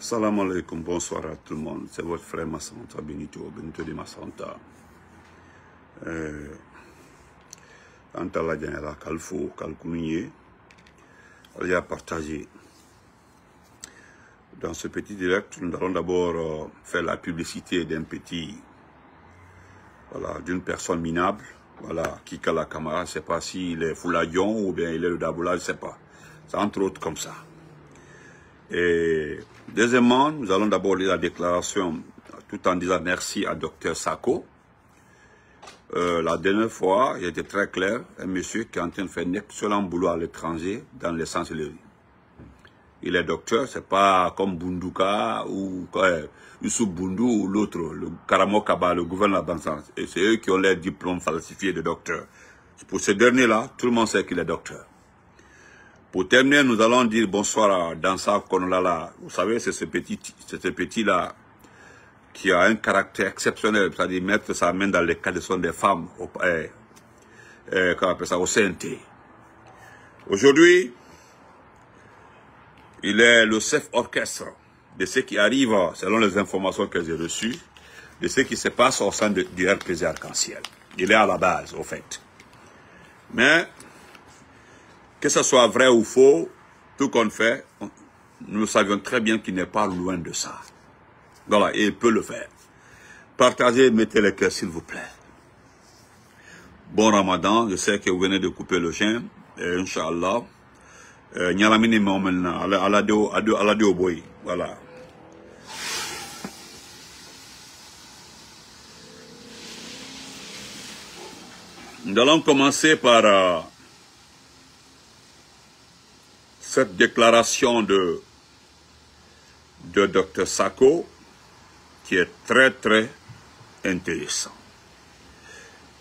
Salam alaikum, bonsoir à tout le monde. C'est votre frère Massanta Benito de Massanta. Antala Dianela Kalfo, Kalkounie, il a partagé. Dans ce petit direct, nous allons d'abord faire la publicité d'un petit, voilà, d'une personne minable, voilà, Kikala Kamara, je ne sais pas s'il est Fouladion ou bien il est le Daboula, je ne sais pas. C'est entre autres comme ça. Et deuxièmement, nous allons d'abord lire la déclaration tout en disant merci à Dr Sako. La dernière fois, il était très clair, un monsieur qui est en train de faire un excellent boulot à l'étranger dans les chancelleries. Il est docteur, c'est pas comme Bunduka ou Youssouf Bundu ou l'autre, le Karamo Kaba, le gouverneur Bansan. Et c'est eux qui ont les diplômes falsifiés de docteur. Pour ce dernier-là, tout le monde sait qu'il est docteur. Pour terminer, nous allons dire bonsoir à Dansa Konolala. Vous savez, c'est ce petit-là qui a un caractère exceptionnel, c'est-à-dire mettre sa main dans les caleçons des femmes au CNT. Aujourd'hui, il est le chef orchestre de ce qui arrive, selon les informations que j'ai reçues, de ce qui se passe au sein du RPG Arc-en-Ciel. Il est à la base, au fait. Mais, que ce soit vrai ou faux, tout qu'on fait, nous savions très bien qu'il n'est pas loin de ça. Voilà, et il peut le faire. Partagez, mettez les cœurs, s'il vous plaît. Bon Ramadan, je sais que vous venez de couper le jeûne, et Inch'Allah. Nyalamini maintenant, aladio boy, voilà. Nous allons commencer par cette déclaration de Dr Sako, qui est très intéressant.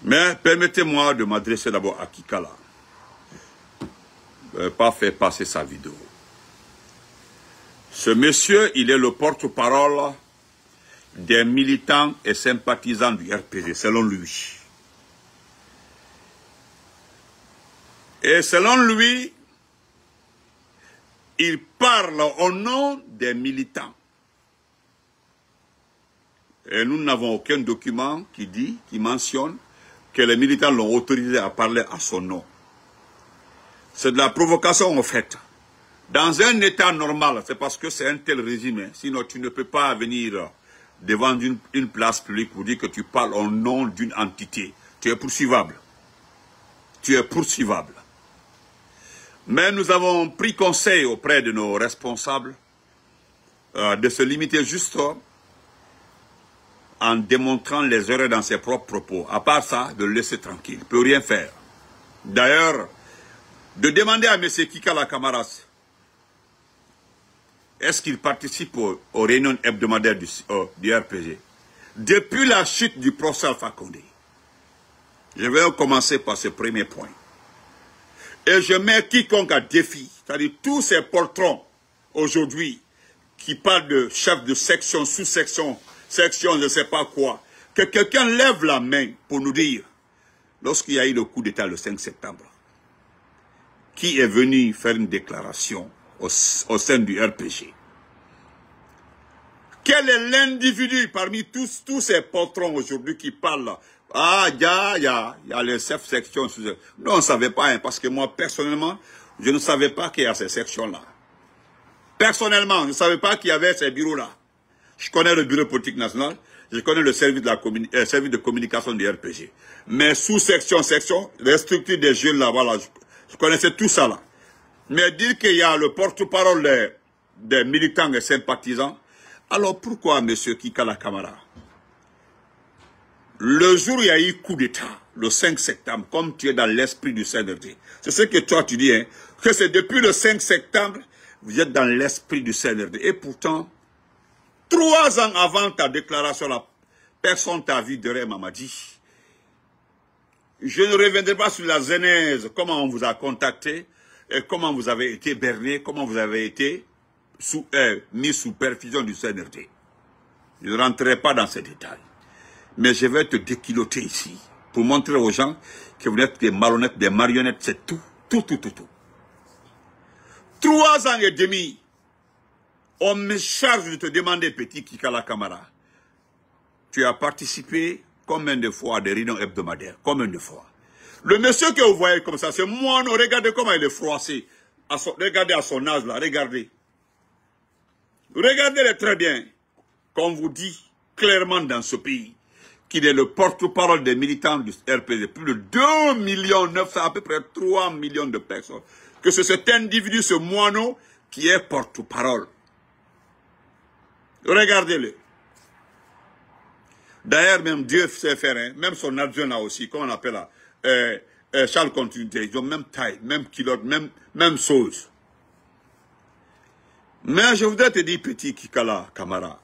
Mais permettez-moi de m'adresser d'abord à Kikala. Pas faire passer sa vidéo. Ce monsieur, il est le porte-parole des militants et sympathisants du RPG, selon lui. Et selon lui, il parle au nom des militants. Et nous n'avons aucun document qui mentionne que les militants l'ont autorisé à parler à son nom. C'est de la provocation en fait. Dans un état normal, c'est parce que c'est un tel régime. Sinon, tu ne peux pas venir devant une place publique pour dire que tu parles au nom d'une entité. Tu es poursuivable. Tu es poursuivable. Mais nous avons pris conseil auprès de nos responsables de se limiter juste en démontrant les erreurs dans ses propres propos. À part ça, de le laisser tranquille. Il ne peut rien faire. D'ailleurs, de demander à M. Kikala Kamaras, est-ce qu'il participe aux réunions hebdomadaires du RPG? Depuis la chute du professeur Alpha Condé. Je vais commencer par ce premier point. Et je mets quiconque à défi, c'est-à-dire tous ces poltrons aujourd'hui qui parlent de chef de section, sous-section, section, je ne sais pas quoi, que quelqu'un lève la main pour nous dire, lorsqu'il y a eu le coup d'État le 5 septembre, qui est venu faire une déclaration au sein du RPG? Quel est l'individu parmi tous ces patrons aujourd'hui qui parlent? Ah, il y a les chefs sections. Nous, on ne savait pas, hein, parce que moi, personnellement, je ne savais pas qu'il y a ces sections-là. Personnellement, je ne savais pas qu'il y avait ces bureaux-là. Je connais le bureau politique national, je connais le service de communication du RPG. Mais sous-section, section, les structures des jeunes là, voilà, je connaissais tout ça là. Mais dire qu'il y a le porte-parole des militants et sympathisants, alors pourquoi M. Kikala Kamara? Le jour où il y a eu coup d'État, le 5 septembre, comme tu es dans l'esprit du CNRD, c'est ce que toi tu dis, hein, que c'est depuis le 5 septembre, vous êtes dans l'esprit du CNRD. Et pourtant, 3 ans avant ta déclaration, la personne t'a vu derrière Mamadi. Je ne reviendrai pas sur la genèse, comment on vous a contacté, et comment vous avez été berné, comment vous avez été mis sous perfusion du CNRD. Je ne rentrerai pas dans ces détails. Mais je vais te déquiloter ici, pour montrer aux gens que vous n'êtes des malhonnêtes, des marionnettes, c'est tout. 3 ans et demi On me charge de te demander, petit Kikala Kamara, tu as participé combien de fois à des réunions hebdomadaires? Combien de fois? Le monsieur que vous voyez comme ça, c'est moi, regardez comment il est froissé. Regardez à son âge là, regardez. Regardez-le très bien. Qu'on vous dit clairement dans ce pays qu'il est le porte-parole des militants du RPG. Plus de 2 millions 900, à peu près 3 millions de personnes. Que c'est cet individu, ce moineau, qui est porte-parole. Regardez-le. D'ailleurs, même Dieu sait faire, hein, même son adjoint là aussi, comment on appelle là, Charles Continuité, ils ont même taille, même kilote, même chose. Mais je voudrais te dire, petit Kikala Kamara,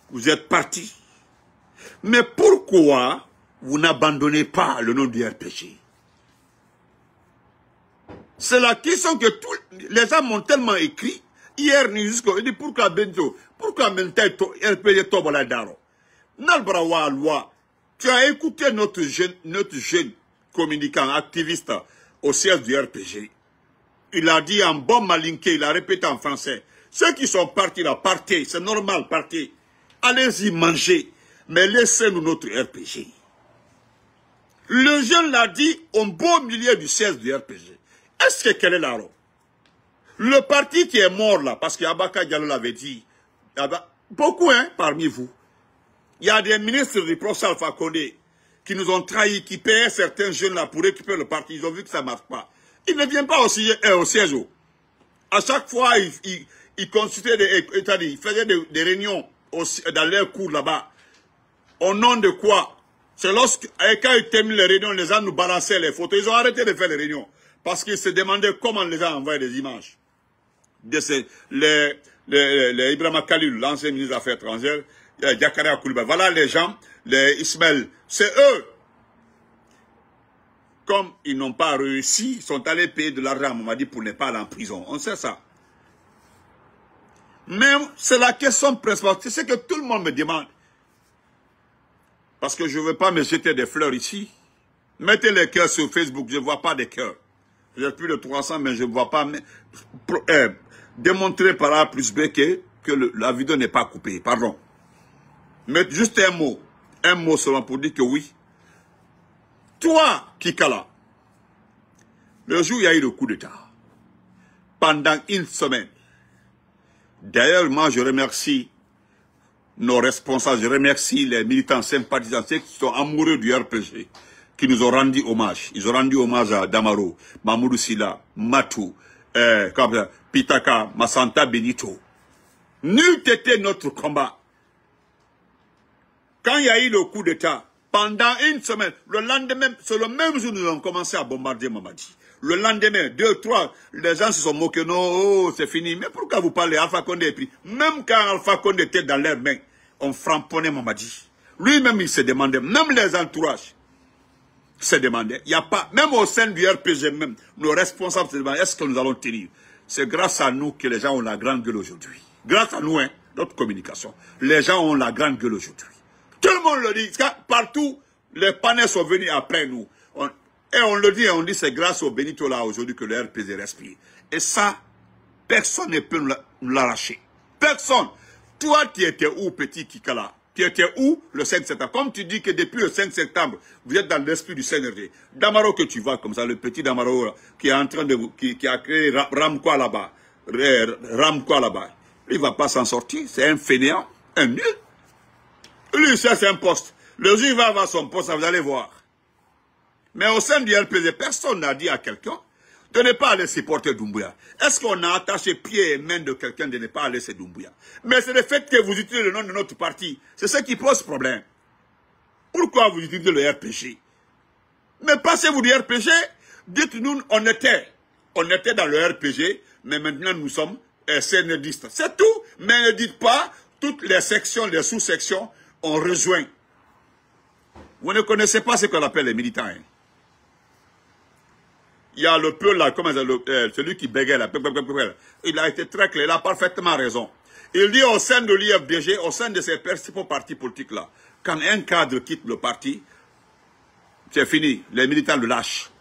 vous êtes parti. Mais pourquoi vous n'abandonnez pas le nom du RPG? C'est la question que les gens m'ont tellement écrit. Hier, jusqu'au dit pourquoi Bento, pourquoi maintenant RPG Tobola Daro? Nalbrawa loi. Tu as écouté notre jeune communicant, activiste au siège du RPG. Il a dit en bon malinqué, il a répété en français. Ceux qui sont partis là, partez, c'est normal, partez. Allez-y manger, mais laissez-nous notre RPG. Le jeune l'a dit au beau milieu du siège du RPG. Est-ce que quel est la robe? Le parti qui est mort là, parce qu'Abaka Diallo l'avait dit, beaucoup hein, parmi vous, il y a des ministres du professeur Alpha Condé qui nous ont trahis, qui payaient certains jeunes là pour récupérer le parti. Ils ont vu que ça ne marche pas. Ils ne viennent pas au siège. À chaque fois, ils consultaient, ils faisaient des réunions dans leur cours là-bas. Au nom de quoi? C'est lorsque, quand ils terminent les réunions, les gens nous balançaient les photos. Ils ont arrêté de faire les réunions. Parce qu'ils se demandaient comment les gens envoyaient des images. Les Ibrahima Khalil, l'ancien ministre des Affaires étrangères, Diakara Kouliba. Voilà les gens, les Ismaël. C'est eux. Comme ils n'ont pas réussi, ils sont allés payer de l'argent à Mamadi pour ne pas aller en prison. On sait ça. Mais c'est la question principale. C'est ce que tout le monde me demande. Parce que je ne veux pas me jeter des fleurs ici. Mettez les cœurs sur Facebook, je ne vois pas des cœurs. J'ai plus de 300, mais je ne vois pas démontrer par A plus B que la vidéo n'est pas coupée. Pardon. Mais juste un mot seulement pour dire que oui. Toi, Kikala, le jour où il y a eu le coup d'État, pendant une semaine, d'ailleurs, moi je remercie nos responsables, je remercie les militants sympathisants, ceux qui sont amoureux du RPG, qui nous ont rendu hommage. Ils ont rendu hommage à Damaro, Mamoudou Silla, Matou, Pitaka, Massanta Benito. N'eût été notre combat. Quand il y a eu le coup d'État, pendant une semaine, le lendemain, c'est le même jour nous avons commencé à bombarder Mamadi. Le lendemain, 2, 3, les gens se sont moqués, non, oh, c'est fini. Mais pourquoi vous parlez Alpha Condé? Et puis, même quand Alpha Condé était dans leurs mains, on frapponnait Mamadi. Lui-même, il se demandait, même les entourages se demandaient. Il n'y a pas, même au sein du RPG même, nos responsables se demandaient, est-ce que nous allons tenir? C'est grâce à nous que les gens ont la grande gueule aujourd'hui. Grâce à nous, hein, notre communication. Les gens ont la grande gueule aujourd'hui. Tout le monde le dit. Partout, les panels sont venus après nous. Et on le dit, on dit c'est grâce au Benito là aujourd'hui que le RPG respire. Et ça, personne ne peut nous l'arracher. Personne. Toi, tu étais où, petit Kikala? Tu étais où le 5 septembre? Comme tu dis que depuis le 5 septembre, vous êtes dans l'esprit du CNRD. Damaro que tu vois comme ça, le petit Damaro qui est en train de... qui a créé Ramkwa là-bas. Ramkwa là-bas. Il ne va pas s'en sortir. C'est un fainéant, un nul. Lui, ça, c'est un poste. Le jour où il va avoir son poste, vous allez voir. Mais au sein du RPG, personne n'a dit à quelqu'un de ne pas aller supporter Doumbouya. Est-ce qu'on a attaché pied et main de quelqu'un de ne pas aller chez Doumbouya? Mais c'est le fait que vous utilisez le nom de notre parti. C'est ce qui pose problème. Pourquoi vous utilisez le RPG? Mais passez-vous du RPG, dites-nous, on était dans le RPG, mais maintenant nous sommes CNDistes. C'est tout. Mais ne dites pas, toutes les sections, les sous-sections ont rejoint. Vous ne connaissez pas ce qu'on appelle les militants. Hein. Il y a le peu là, comment celui qui bégaye là, il a été très clair, il a parfaitement raison. Il dit au sein de l'IFDG, au sein de ces principaux partis politiques là, quand un cadre quitte le parti, c'est fini, les militants le lâchent.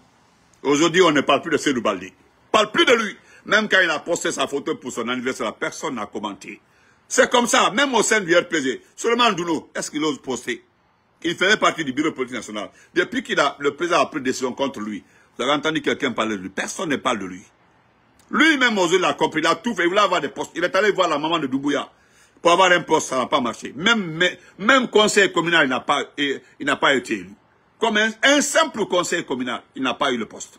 Aujourd'hui, on ne parle plus de Seydou Baldi. On ne parle plus de lui. Même quand il a posté sa photo pour son anniversaire, personne n'a commenté. C'est comme ça, même au sein du RPG. Seulement Ndouno, est-ce qu'il ose poster? Il faisait partie du bureau politique national. Depuis le président a pris décision contre lui, vous avez entendu quelqu'un parler de lui. Personne ne parle de lui. Lui-même, Ozil l'a compris, il a tout fait, il voulait avoir des postes. Il est allé voir la maman de Doumbouya. Pour avoir un poste, ça n'a pas marché. Même conseil communal, il n'a pas été élu. Comme un simple conseil communal, il n'a pas eu le poste.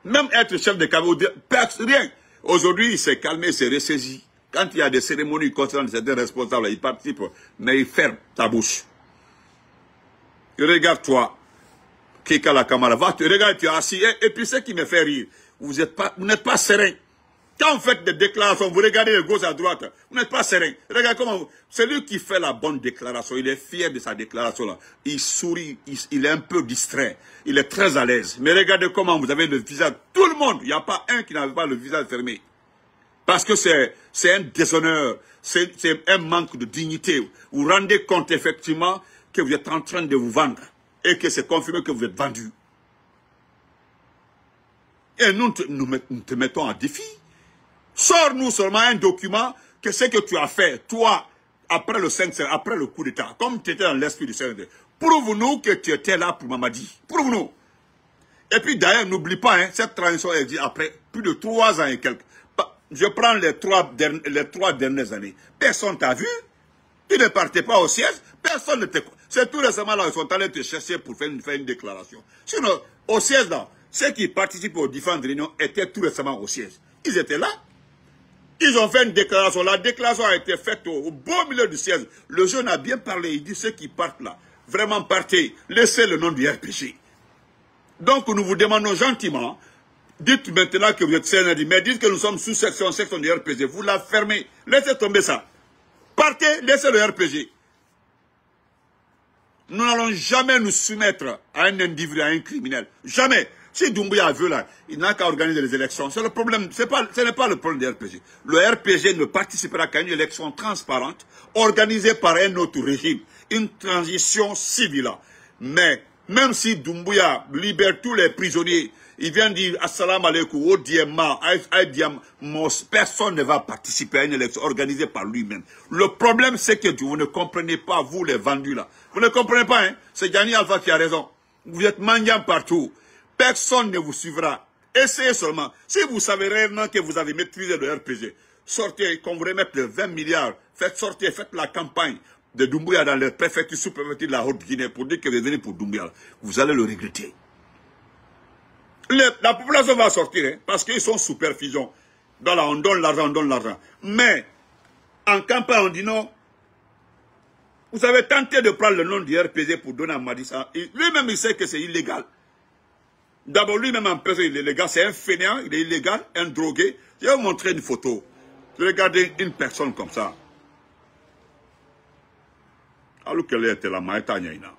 Même être chef de cabinet, rien. Aujourd'hui, il s'est calmé, il s'est ressaisi. Quand il y a des cérémonies concernant certains responsables, il participe, mais il ferme ta bouche. Regarde-toi, Kika la Kamara, va te regarde, tu es assis, et puis ce qui me fait rire, vous n'êtes pas serein. Quand vous faites des déclarations, vous regardez de gauche à droite, vous n'êtes pas serein. Regardez comment celui qui fait la bonne déclaration, il est fier de sa déclaration là. Il sourit, il est un peu distrait, il est très à l'aise. Mais regardez comment vous avez le visage, tout le monde, il n'y a pas un qui n'avait pas le visage fermé. Parce que c'est un déshonneur, c'est un manque de dignité. Vous vous rendez compte effectivement que vous êtes en train de vous vendre et que c'est confirmé que vous êtes vendu. Et nous te mettons en défi. Sors-nous seulement un document que ce que tu as fait, toi, après le coup d'État, comme tu étais dans l'esprit du CND. Prouve-nous que tu étais là pour Mamadi. Prouve-nous. Et puis d'ailleurs, n'oublie pas, hein, cette transition est dit après plus de 3 ans et quelques. Je prends les trois dernières années. Personne t'a vu. Tu ne partais pas au siège. Personne ne te... C'est tout récemment là, ils sont allés te chercher pour faire une déclaration. Sinon, au siège là, ceux qui participent aux différentes réunions étaient tout récemment au siège. Ils étaient là. Ils ont fait une déclaration. La déclaration a été faite au beau milieu du siège. Le jeune a bien parlé. Il dit ceux qui partent là, vraiment partez. Laissez le nom du RPG. Donc nous vous demandons gentiment, dites maintenant que vous êtes CNRD, mais dites que nous sommes sous section du RPG. Vous la fermez. Laissez tomber ça. Partez, laissez le RPG. Nous n'allons jamais nous soumettre à un individu, à un criminel. Jamais. Si Doumbouya veut là, il n'a qu'à organiser les élections. C'est le problème. Ce n'est pas le problème du RPG. Le RPG ne participera qu'à une élection transparente, organisée par un autre régime. Une transition civile. Mais, même si Doumbouya libère tous les prisonniers, il vient dire assalamu alaikum au Diema, personne ne va participer à une élection organisée par lui-même. Le problème, c'est que vous ne comprenez pas, vous les vendus là. Vous ne comprenez pas, hein. C'est Gianni Alpha qui a raison. Vous êtes mendiant partout. Personne ne vous suivra. Essayez seulement. Si vous savez réellement que vous avez maîtrisé le RPG, sortez, qu'on vous remette les 20 milliards, faites la campagne de Doumbouya dans les préfectures, sous-préfectures de la Haute-Guinée pour dire que vous venez pour Doumbouya. Vous allez le regretter. La population va sortir, hein, parce qu'ils sont sous perfusion. Voilà, on donne l'argent. Mais, en campagne, on dit non. Vous avez tenté de prendre le nom du RPG pour donner à Madissa. Lui-même, il sait que c'est illégal. D'abord, lui-même en personne, il est illégal. C'est un fainéant, il est illégal, un drogué. Je vais vous montrer une photo. Regardez une personne comme ça. Alors qu'elle était la Maïta Nyaïna.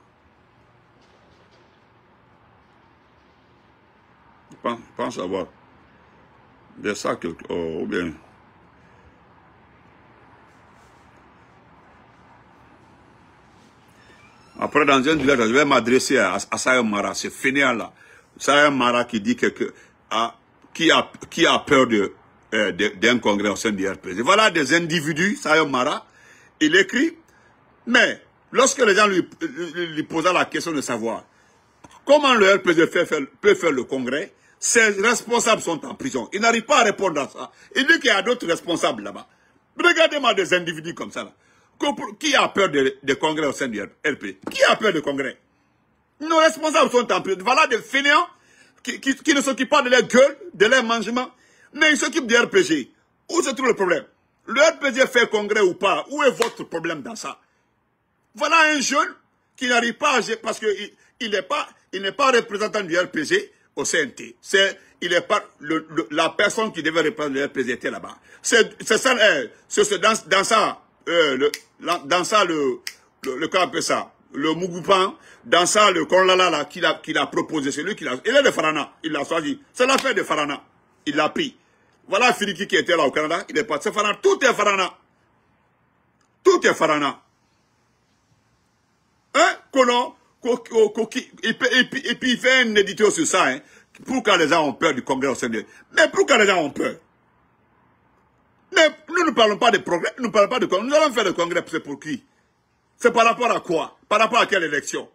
Je pense avoir de ça ou bien. Après, dans un village, je vais m'adresser à Sayam Mara, ce fainéant-là. Sayam Mara qui dit qui a peur d'un congrès au sein du RPG. Voilà des individus, Sayam Mara, il écrit, mais lorsque les gens lui posaient la question de savoir comment le RPG peut faire le congrès, ses responsables sont en prison. Il n'arrive pas à répondre à ça. Il dit qu'il y a d'autres responsables là-bas. Regardez-moi des individus comme ça là. Qui a peur des congrès au sein du RP? Qui a peur de congrès? Nos responsables sont en prison. Voilà des fainéants qui ne s'occupent pas de leur gueule, de leur mangement, mais ils s'occupent du RPG. Où se trouve le problème? Le RPG fait congrès ou pas? Où est votre problème dans ça? Voilà un jeune qui n'arrive pas à agir parce qu'il n'est pas représentant du RPG au CNT. Il est pas la personne qui devait représenter le RPG était là-bas. C'est ça, dans ça, qu'on appelle ça, le Mugupan, dans ça, le Konlala là, qu'il a proposé, c'est lui il est de Farana, il l'a choisi. C'est l'affaire de Farana. Il l'a pris. Voilà Firiki qui était là au Canada, il est parti. C'est Farana, tout est Farana. Tout est Farana. Hein, et puis il fait un édito sur ça, hein. Pourquoi les gens ont peur du congrès au CND? Mais pourquoi les gens ont peur? Nous ne parlons pas de progrès, nous ne parlons pas de congrès. Nous allons faire le congrès, c'est pour qui? C'est par rapport à quoi? Par rapport à quelle élection?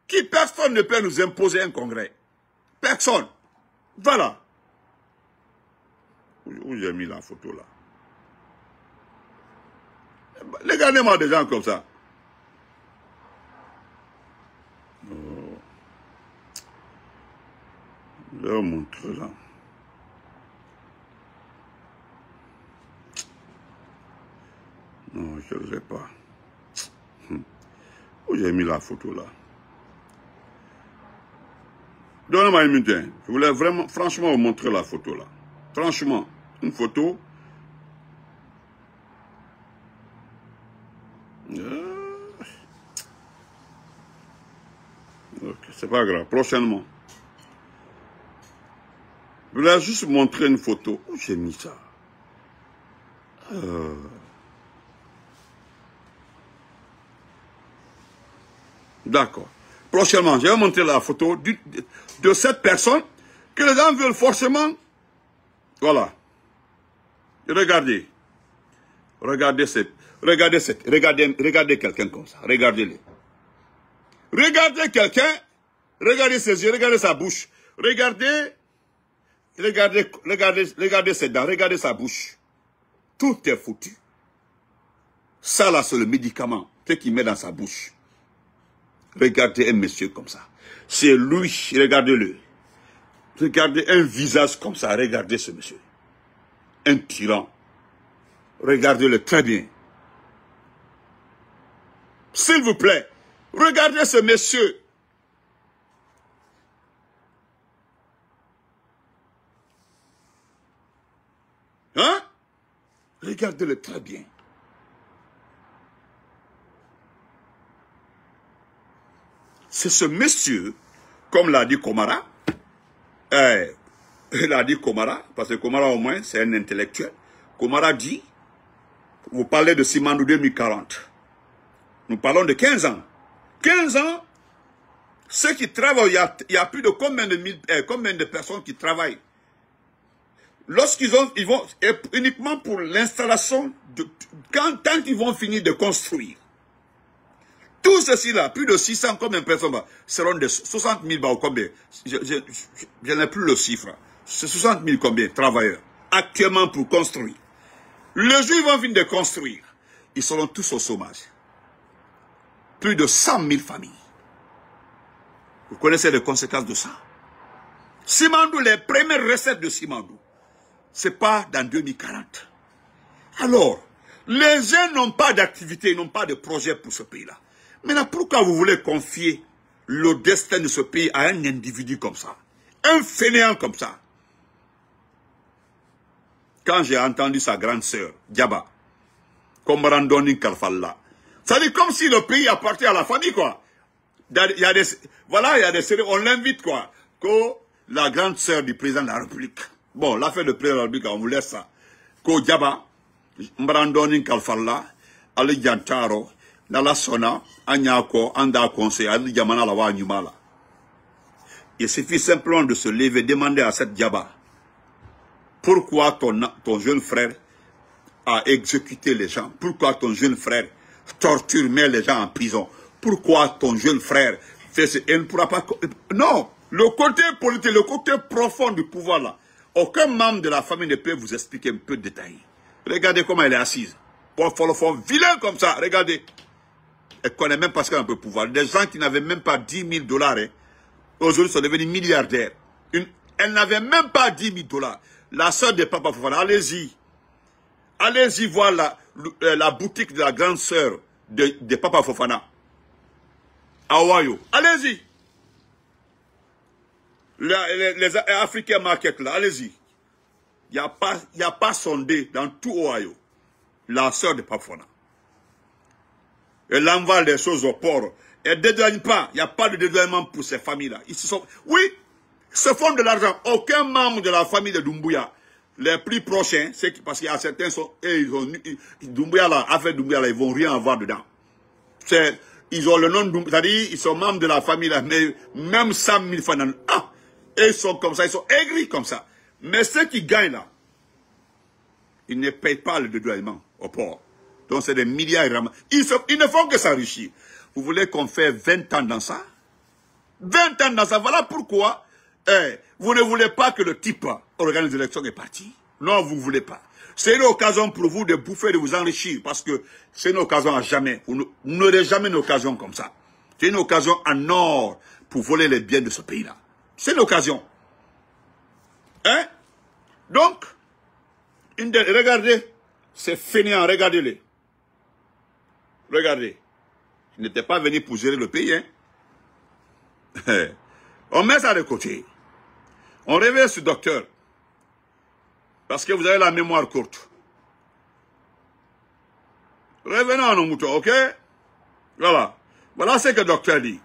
Qui? Personne ne peut nous imposer un congrès. Personne. Voilà. Où j'ai mis la photo là? Regardez-moi des gens comme ça. Oh. Je vais vous montrer là. Non, je ne l'ai pas. Où j'ai mis la photo là? Donnez-moi une minute. Je voulais vraiment, franchement, vous montrer la photo là. Franchement, une photo. Ok, c'est pas grave. Prochainement. Je voulais juste montrer une photo. Où j'ai mis ça? D'accord. Prochainement, je vais montrer la photo de cette personne que les gens veulent forcément. Voilà. Regardez. Regardez quelqu'un comme ça. Regardez-le. Regardez quelqu'un. Regardez ses yeux, regardez sa bouche. Regardez ses dents, regardez sa bouche. Tout est foutu. Ça là, c'est le médicament. Ce qu'il met dans sa bouche. Regardez un monsieur comme ça. C'est lui, regardez-le. Regardez un visage comme ça, regardez ce monsieur. Un tyran. Regardez-le très bien. S'il vous plaît, regardez ce monsieur. Hein? Regardez-le très bien. C'est ce monsieur, comme l'a dit Komara, il a dit Komara, parce que Komara au moins c'est un intellectuel. Komara dit, vous parlez de Simandou 2040. Nous parlons de 15 ans. 15 ans, ceux qui travaillent, il y a plus de combien de personnes qui travaillent. Lorsqu'ils vont, uniquement pour l'installation, tant qu'ils vont finir de construire. Tout ceci là, plus de 600, combien de personnes seront de 60 000 combien? Je n'ai plus le chiffre. C'est 60 000 combien travailleurs actuellement pour construire. Le jour où ils vont finir de construire, ils seront tous au chômage. Plus de 100 000 familles. Vous connaissez les conséquences de ça? Simandou, les premières recettes de Simandou, c'est pas dans 2040. Alors, les gens n'ont pas d'activité, n'ont pas de projet pour ce pays-là. Maintenant, pourquoi vous voulez confier le destin de ce pays à un individu comme ça? Un fainéant comme ça? Quand j'ai entendu sa grande sœur, Diaba, comme Randoni Kalfalla, ça dit comme si le pays appartient à la famille, quoi. Il y a des séries, on l'invite, quoi. Que la grande sœur du président de la République. Bon, l'affaire du président de la République, on vous laisse ça. Que Diaba, Randoni Kalfalla, Ali Jantaro, Nala Sona, Anyako, Anda Conseil, Ali Yamana Lawa Nyumala. Il suffit simplement de se lever, demander à cette Diaba, pourquoi ton jeune frère a exécuté les gens? Pourquoi ton jeune frère torture, met les gens en prison? Pourquoi ton jeune frère fait ce... Elle ne pourra pas... Non, le côté politique, le côté profond du pouvoir là, aucun membre de la famille ne peut vous expliquer un peu de détail. Regardez comment elle est assise. Pour le fond vilain comme ça, regardez. Elle ne connaît même pas ce qu'elle a un peu de pouvoir. Des gens qui n'avaient même pas 10 000 $, hein, aujourd'hui sont devenus milliardaires. Elle n'avait même pas 10 000 $. La sœur de Papa Fofana, allez-y. Allez-y voir la boutique de la grande sœur de Papa Fofana. À Ohio. Allez-y. Les African Market, là, allez-y. Il n'y a pas sondé dans tout Ohio. La sœur de Papa Fofana. Elle envoie des choses au port. Elle ne dédouane pas. Il n'y a pas de dédouanement pour ces familles-là. Ils se font de l'argent. Aucun membre de la famille de Doumbouya, les plus prochains, parce qu'il y a certains, Doumbouya là, affaire Doumbouya là, ils ne vont rien avoir dedans. Ils ont le nom de Doumbouya, c'est-à-dire, ils sont membres de la famille là, mais même 100 000 francs. Et ils sont comme ça, ils sont aigris comme ça. Mais ceux qui gagnent là, Ils ne payent pas le dédouanement au port. Donc c'est des milliards. Ils ne font que s'enrichir. Vous voulez qu'on fait 20 ans dans ça? 20 ans dans ça. Voilà pourquoi vous ne voulez pas que le type organise l'élection et parti. Non, vous ne voulez pas. C'est une occasion pour vous de bouffer, de vous enrichir. Parce que c'est une occasion à jamais. Vous n'aurez jamais une occasion comme ça. C'est une occasion en or pour voler les biens de ce pays-là. C'est une occasion. Hein? Donc, regardez, c'est fainéant, regardez-les. Regardez. Ils n'étaient pas venus pour gérer le pays. Hein? On met ça de côté. On réveille ce docteur. Parce que vous avez la mémoire courte. Revenons à nos moutons, ok? Voilà. Voilà ce que le docteur dit.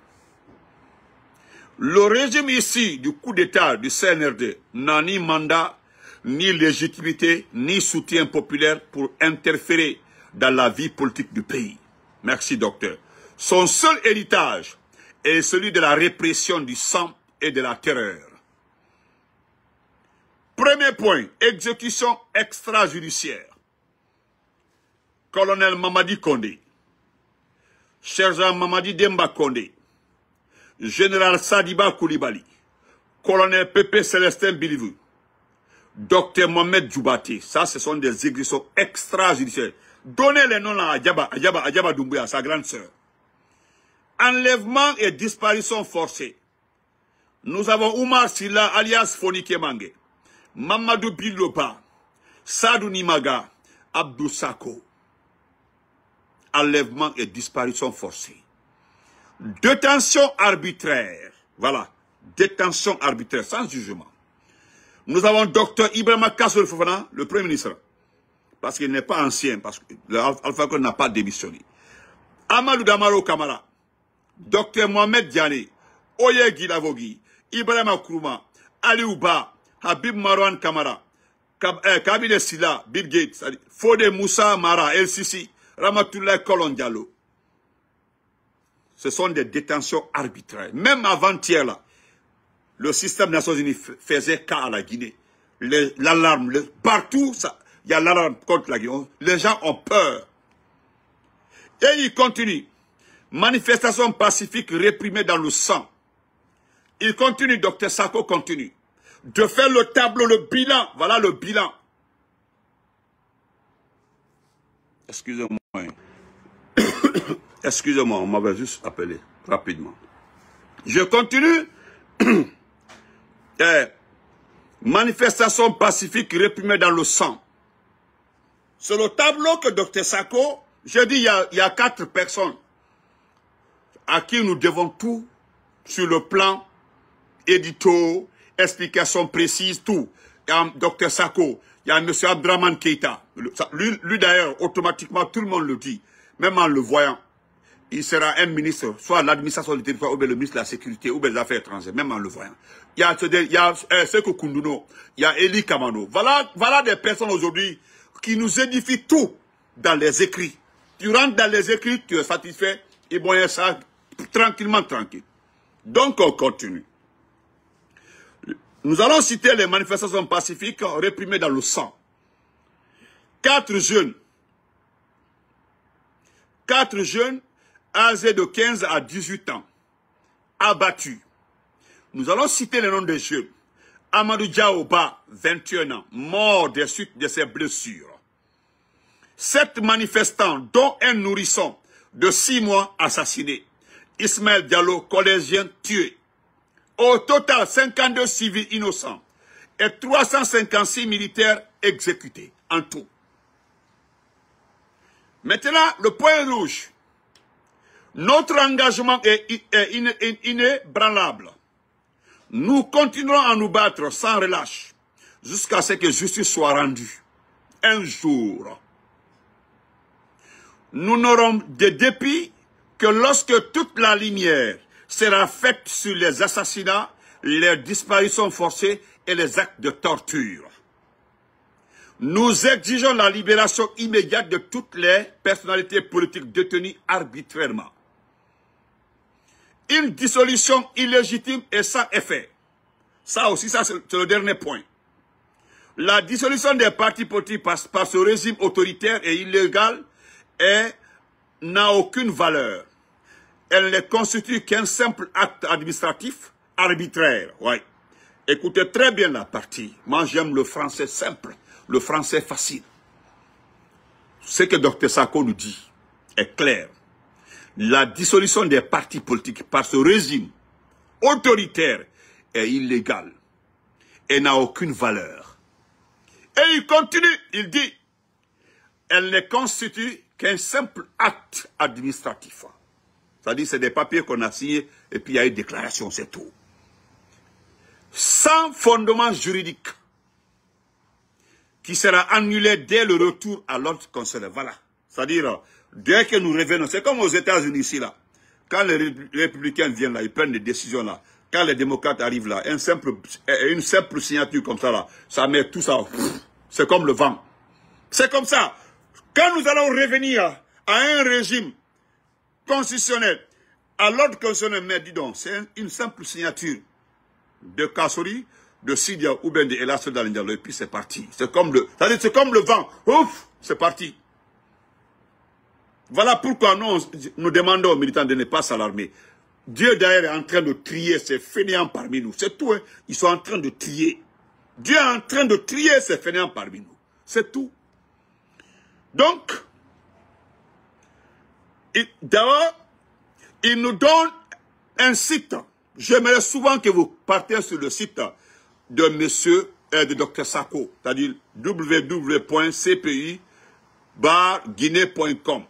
Le régime ici du coup d'État du CNRD n'a ni mandat, ni légitimité, ni soutien populaire pour interférer dans la vie politique du pays. Merci, docteur. Son seul héritage est celui de la répression du sang et de la terreur. Premier point, exécution extrajudiciaire. Colonel Mamadi Kondé, sergent Mamadi Demba Kondé, général Sadiba Koulibaly, colonel Pepe Célestin Bilivu, docteur Mohamed Djoubaté. Ça, ce sont des exécutions extrajudiciaires. Donnez les noms à Adjaba Doumbouya, sa grande sœur. Enlèvement et disparition forcée. Nous avons Oumar Silla, alias Fonike Mange, Mamadou Biloba, Sadou Nimaga, Abdou Sako. Enlèvement et disparition forcée. Détention arbitraire. Voilà. Détention arbitraire, sans jugement. Nous avons Dr Ibrahima Kassoul Fofana, le Premier ministre. Parce qu'il n'est pas ancien, parce que Alpha Condé n'a pas démissionné. Amadou Damaro Kamara, Dr Mohamed Diané, Oye Guilavogui, Ibrahima Kourouma, Ali Ouba, Habib Marwan Kamara, Kabile Silla, Bill Gates, Fode Moussa Mara, El Sisi, Ramatoulaye Kolon Diallo. Ce sont des détentions arbitraires. Même avant-hier, là, le système des Nations Unies faisait cas à la Guinée. L'alarme, partout, il y a l'alarme contre la Guinée. Les gens ont peur. Et il continue. Manifestation pacifique réprimée dans le sang. Il continue, docteur Sako continue. De faire le tableau, le bilan. Voilà le bilan. Excusez-moi. Excusez-moi, on m'avait juste appelé rapidement. Je continue. Manifestation pacifique réprimée dans le sang. Sur le tableau que Dr Sako, j'ai dit il y a 4 personnes à qui nous devons tout sur le plan édito, explication précise, tout. Il y a Dr Sako, il y a M. Abdraman Keita. Lui d'ailleurs, automatiquement, tout le monde le dit, même en le voyant. Il sera un ministre, soit l'administration du territoire, ou bien le ministre de la Sécurité, ou bien des Affaires étrangères, même en le voyant. Il y a Sekou Kounduno, il y a Eli Kamano. Voilà des personnes aujourd'hui qui nous édifient tout dans les écrits. Tu rentres dans les écrits, tu es satisfait, et bon, il y a ça tranquillement, tranquille. Donc, on continue. Nous allons citer les manifestations pacifiques réprimées dans le sang. 4 jeunes âgés de 15 à 18 ans, abattus. Nous allons citer les noms des jeunes. Amadou Diaoba, 21 ans, mort des suites de ses blessures. 7 manifestants, dont un nourrisson de 6 mois assassiné. Ismaël Diallo, collégien, tué. Au total, 52 civils innocents et 356 militaires exécutés en tout. Maintenant, le point rouge. Notre engagement est inébranlable. Nous continuerons à nous battre sans relâche jusqu'à ce que justice soit rendue. Un jour, nous n'aurons de dépit que lorsque toute la lumière sera faite sur les assassinats, les disparitions forcées et les actes de torture. Nous exigeons la libération immédiate de toutes les personnalités politiques détenues arbitrairement. Une dissolution illégitime et sans effet. Ça aussi, ça c'est le dernier point. La dissolution des partis politiques par ce régime autoritaire et illégal n'a aucune valeur. Elle ne constitue qu'un simple acte administratif arbitraire. Ouais. Écoutez très bien la partie. Moi, j'aime le français simple, le français facile. Ce que Dr Sako nous dit est clair. La dissolution des partis politiques par ce régime autoritaire est illégale et n'a aucune valeur. Et il continue, il dit, elle ne constitue qu'un simple acte administratif. C'est-à-dire, c'est des papiers qu'on a signés et puis il y a une déclaration, c'est tout. Sans fondement juridique, qui sera annulé dès le retour à l'ordre constitutionnel. Voilà. C'est-à-dire, dès que nous revenons, c'est comme aux États-Unis ici, là. Quand les républicains viennent là, ils prennent des décisions là. Quand les démocrates arrivent là, une simple signature comme ça là, ça met tout ça. C'est comme le vent. C'est comme ça. Quand nous allons revenir à un régime constitutionnel, à l'ordre constitutionnel, mais dis donc, c'est une simple signature de Kassori, de Sidia ou bien de Elas Dalindialo, et puis c'est parti. C'est comme le vent. Ouf, c'est parti. Voilà pourquoi nous demandons aux militants de ne pas s'alarmer. Dieu d'ailleurs est en train de trier ces fainéants parmi nous. C'est tout, hein. Ils sont en train de trier. Dieu est en train de trier ces fainéants parmi nous. C'est tout. Donc, d'abord, il nous donne un site. J'aimerais souvent que vous partiez sur le site de monsieur, de Dr Sako, c'est-à-dire www.cpi-guinée.com.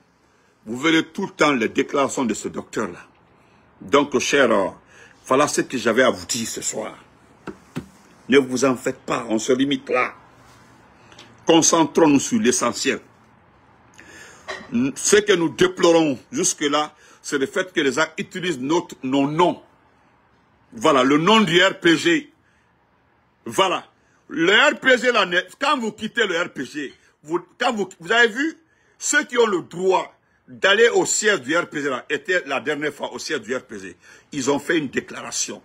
Vous verrez tout le temps les déclarations de ce docteur-là. Donc, cher, voilà ce que j'avais à vous dire ce soir. Ne vous en faites pas, on se limite là. Concentrons-nous sur l'essentiel. Ce que nous déplorons jusque-là, c'est le fait que les gens utilisent nos noms. Voilà, le nom du RPG. Voilà. Le RPG, là, quand vous quittez le RPG, vous avez vu, ceux qui ont le droit d'aller au siège du RPG, là, était la dernière fois au siège du RPG. Ils ont fait une déclaration.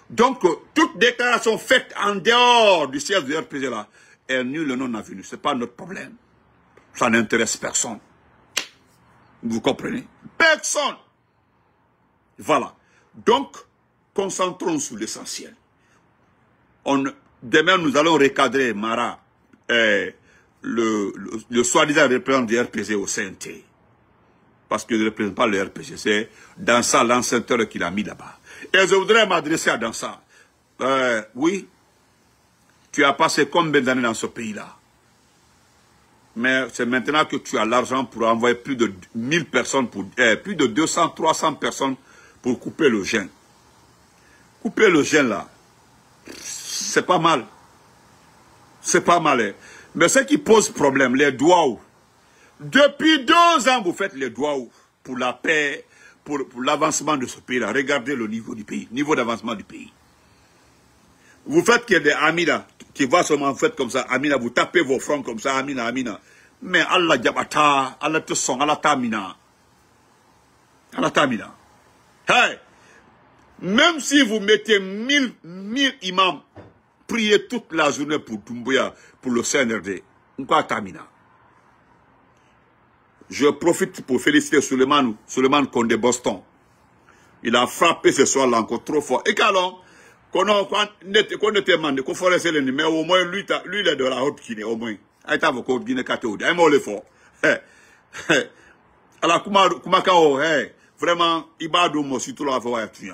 Donc, toute déclaration faite en dehors du siège du RPG, là, est nulle, le non avenu. Ce n'est pas notre problème. Ça n'intéresse personne. Vous comprenez? Personne. Voilà. Donc, concentrons sur l'essentiel. Demain, nous allons recadrer Mara, le soi-disant représentant du RPG au CNT. Parce qu'il ne représente pas le RPG. C'est Dansa, l'enceinteur qu'il a mis là-bas. Et je voudrais m'adresser à Dansa. Oui, tu as passé combien d'années dans ce pays-là? Mais c'est maintenant que tu as l'argent pour envoyer plus de 1000 personnes, plus de 200, 300 personnes pour couper le gène. Couper le gène là, c'est pas mal. C'est pas mal. Hein. Mais ce qui pose problème, les douaous. Depuis 2 ans, vous faites les douaous pour la paix, pour l'avancement de ce pays-là. Regardez le niveau du pays, niveau d'avancement du pays. Vous faites qu'il y a des Amina qui va seulement faire comme ça, Amina, vous tapez vos fronts comme ça, Amina, Amina. Mais Allah Diabata, Allah te son, Allah Tamina. Allah Tamina. Hey! Même si vous mettez 1000 imams, priez toute la journée pour Doumbouya, pour le CNRD, quoi Tamina. Je profite pour féliciter Suleiman Kondé Boston. Il a frappé ce soir-là encore trop fort. Et qu'alors, qu'on était mandé, qu'on ferait ces mais au moins, lui, il est de la Haute-Guinée, au moins. Il est avec Haute-Guinée, il est mort fort. Alors, vraiment, il va donner surtout la voix à tuer.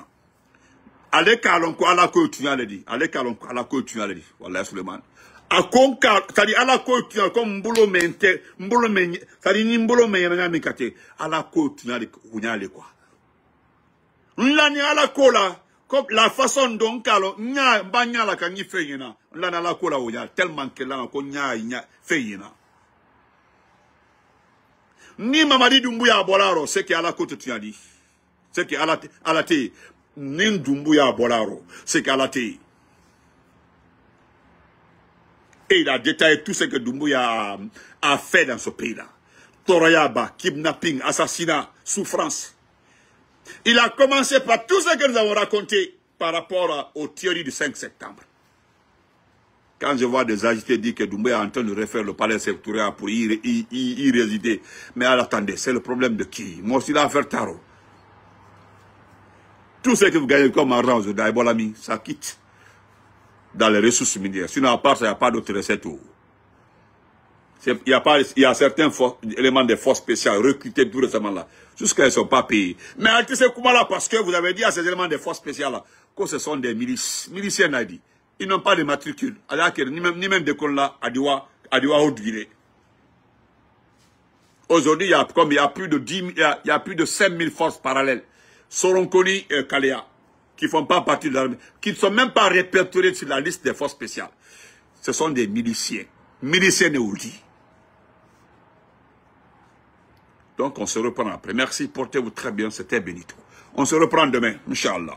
Allez, calon, quoi, à la côte, tu as dit. Allez, calon, à la côte, tu as dit. Voilà, Suleiman. A konka, c'est-à-dire à la côte, comme mbolo mente, c'est-à-dire ni mbolo me yana mikate, à la côte, tu as dit quoi. L'année à la cola, comme la façon dont calon, nya, banya la kanyi feyena, l'année à la cola, tellement que l'année qu'on nya feyena. Ni Mamadi Doumbouya Bolaro, c'est qu'à la côte, tu as dit. C'est qu'à la thé, ni Doumbouya Bolaro, c'est qu'à la thé. Et il a détaillé tout ce que Doumbouya a fait dans ce pays-là. Torayaba, kidnapping, assassinat, souffrance. Il a commencé par tout ce que nous avons raconté par rapport aux théories du 5 septembre. Quand je vois des agités dire que Doumbouya est en train de refaire le palais sectoriel pour y résider. Mais attendez, c'est le problème de qui? Moi aussi, l'affaire Taro. Tout ce que vous gagnez comme argent aujourd'hui, ça quitte dans les ressources minières. Sinon, à part ça, il n'y a pas d'autres recettes. Il y a certains éléments des forces spéciales recrutés tout récemment là. Jusqu'à ils ne sont pas payés. Mais tu sais comment là, parce que vous avez dit à ces éléments des forces spéciales là, que ce sont des milices. Miliciens, a dit. Ils n'ont pas de matricule. Ni même d'école là, à Diwa Haute-Guinée. Aujourd'hui, il y a plus de 5000 forces parallèles. Soronkoni et Kalea, qui ne font pas partie de l'armée, qui ne sont même pas répertoriés sur la liste des forces spéciales. Ce sont des miliciens. Miliciens Néoudi. Donc, on se reprend après. Merci, portez-vous très bien, c'était Benito. On se reprend demain, Inch'Allah.